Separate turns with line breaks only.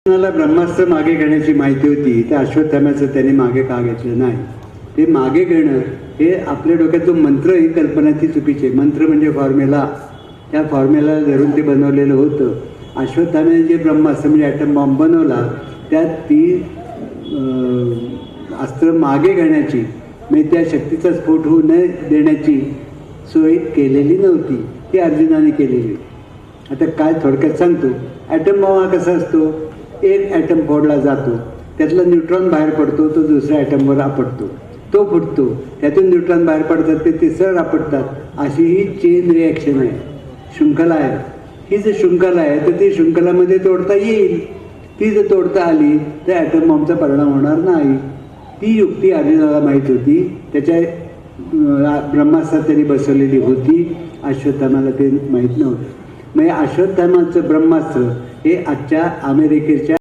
मला ब्रह्मास्त्र मागे घेण्याची माहिती होती, त्या अश्वत्थाम्याचं त्यांनी मागे का घेतलं नाही. ते मागे घेणं हे आपल्या डोक्यात जो मंत्र, ही कल्पना ती चुकीची. मंत्र म्हणजे फॉर्म्युला, त्या फॉर्म्युला धरून ते बनवलेलं होतं. अश्वत्थाम्याने जे ब्रह्मास्त्र म्हणजे ॲटम बॉम्ब बनवला, त्यात ती अस्त्र मागे घेण्याची म्हणजे त्या शक्तीचा स्फोट होऊ न देण्याची सोय केलेली नव्हती, ती अर्जुनाने केलेली. आता काय थोडक्यात सांगतो. ॲटम बॉम्ब हा कसा असतो, एक ॲटम फोडला जातो, त्यातला न्यूट्रॉन बाहेर पडतो, तो दुसऱ्या ॲटमवर आपटतो, तो फुटतो, त्यातून न्यूट्रॉन बाहेर पडतात, ते तिसरं आपटतात. अशी ही चेन रिॲक्शन आहे, शृंखला आहे. ही जर शृंखला आहे तर ती शृंखलामध्ये तोडता येईल. ती जर तोडता आली तर ॲटम बॉम्बचा परिणाम होणार नाही. ती युक्ती अर्जुनाला माहीत होती, त्याच्या ब्रह्मास्त्रात त्यांनी बसवलेली होती. अश्वत्थाम्याला ते माहीत नव्हतं. म्हणजे अश्वत्थाम्याचं ब्रह्मास्त्र हे आजच्या अमेरिकेच्या